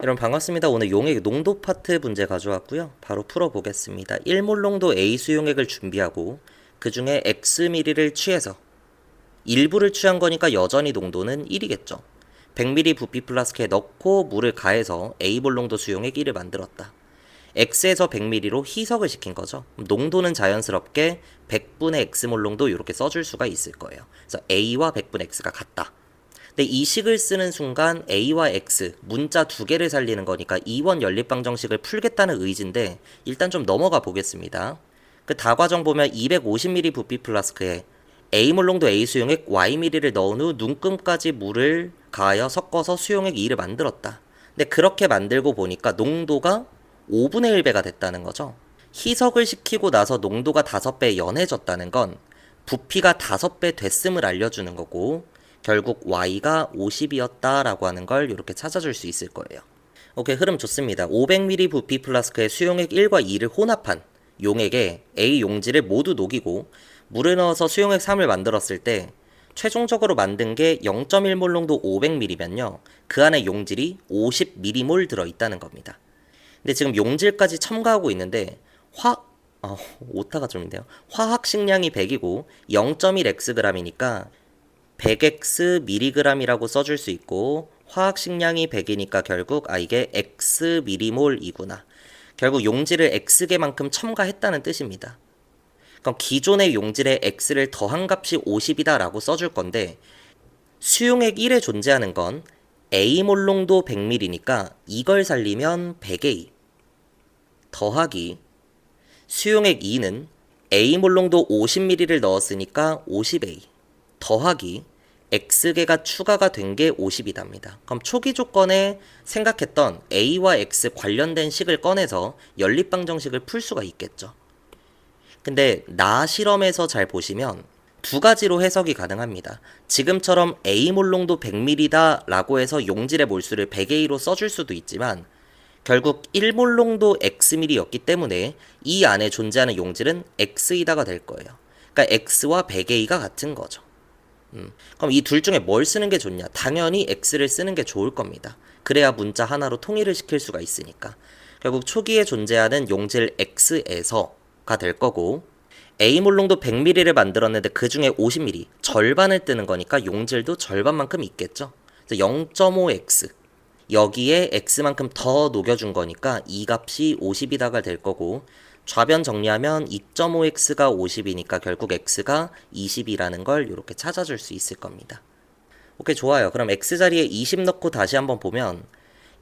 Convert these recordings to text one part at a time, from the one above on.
여러분 반갑습니다. 오늘 용액 농도 파트 문제 가져왔고요. 바로 풀어보겠습니다. 1몰 농도 A 수용액을 준비하고 그 중에 Xml를 취해서 일부를 취한 거니까 여전히 농도는 1이겠죠. 100ml 부피 플라스크에 넣고 물을 가해서 A몰 농도 수용액 1을 만들었다. X에서 100ml로 희석을 시킨 거죠. 농도는 자연스럽게 100분의 X몰 농도 이렇게 써줄 수가 있을 거예요. 그래서 A와 100분의 X가 같다. 근데 이 식을 쓰는 순간 A와 X 문자 두 개를 살리는 거니까 이원 연립방정식을 풀겠다는 의지인데 일단 좀 넘어가 보겠습니다. 그 다과정 보면 250ml 부피 플라스크에 A몰 농도 A 수용액 Yml를 넣은 후 눈금까지 물을 가하여 섞어서 수용액 2를 만들었다. 근데 그렇게 만들고 보니까 농도가 5분의 1배가 됐다는 거죠. 희석을 시키고 나서 농도가 5배 연해졌다는 건 부피가 5배 됐음을 알려주는 거고 결국 y가 50이었다라고 하는 걸 이렇게 찾아줄 수 있을 거예요. 오케이, 흐름 좋습니다. 500ml 부피 플라스크에 수용액 1과 2를 혼합한 용액에 A 용지를 모두 녹이고 물을 넣어서 수용액 3을 만들었을 때 최종적으로 만든 게 0.1몰 농도 500ml면요. 그 안에 용질이 50ml 들어있다는 겁니다. 근데 지금 용질까지 첨가하고 있는데 오타가 좀 있네요. 화학 식량이 100이고 0.1xg이니까 100x mg이라고 써줄 수 있고 화학 식량이 100이니까 결국 이게 x mmol이구나. 결국 용질을 x개만큼 첨가했다는 뜻입니다. 그럼 기존의 용질에 x를 더한 값이 50이다 라고 써줄 건데 수용액 1에 존재하는 건 A몰 농도 100ml니까 이걸 살리면 100A 더하기 수용액 2는 A몰 농도 50ml를 넣었으니까 50A 더하기 x개가 추가가 된 게 50이답니다. 그럼 초기 조건에 생각했던 a와 x 관련된 식을 꺼내서 연립방정식을 풀 수가 있겠죠. 근데 나 실험에서 잘 보시면 두 가지로 해석이 가능합니다. 지금처럼 A몰 농도 100ml다 라고 해서 용질의 몰수를 100A로 써줄 수도 있지만 결국 1몰 농도 Xml이었기 때문에 이 안에 존재하는 용질은 X이다가 될 거예요. 그러니까 X와 100A가 같은 거죠. 그럼 이 둘 중에 뭘 쓰는 게 좋냐? 당연히 X를 쓰는 게 좋을 겁니다. 그래야 문자 하나로 통일을 시킬 수가 있으니까. 결국 초기에 존재하는 용질 X에서가 될 거고 A몰 농도 100ml를 만들었는데 그 중에 50ml 절반을 뜨는 거니까 용질도 절반만큼 있겠죠. 그래서 0.5x 여기에 X만큼 더 녹여준 거니까 이 값이 50이다가 될 거고 좌변 정리하면 2.5x가 50이니까 결국 x가 20이라는 걸 이렇게 찾아줄 수 있을 겁니다. 오케이, 좋아요. 그럼 x 자리에 20 넣고 다시 한번 보면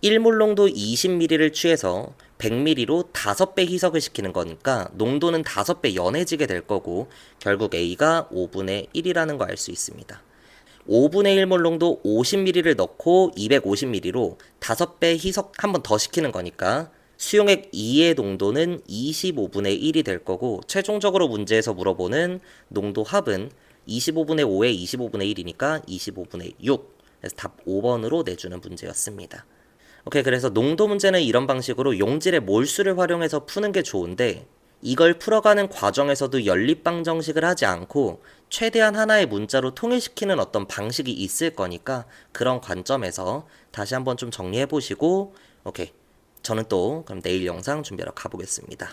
1몰 농도 20ml를 취해서 100ml로 5배 희석을 시키는 거니까 농도는 5배 연해지게 될 거고 결국 a가 5분의 1이라는 거 알 수 있습니다. 5분의 1몰 농도 50ml를 넣고 250ml로 5배 희석 한 번 더 시키는 거니까 수용액 2의 농도는 25분의 1이 될 거고 최종적으로 문제에서 물어보는 농도 합은 25분의 5에 25분의 1이니까 25분의 6. 그래서 답 5번으로 내주는 문제였습니다. 오케이, 그래서 농도 문제는 이런 방식으로 용질의 몰수를 활용해서 푸는 게 좋은데 이걸 풀어가는 과정에서도 연립방정식을 하지 않고 최대한 하나의 문자로 통일시키는 어떤 방식이 있을 거니까 그런 관점에서 다시 한번 좀 정리해 보시고 오케이. 저는 또 그럼 내일 영상 준비하러 가보겠습니다.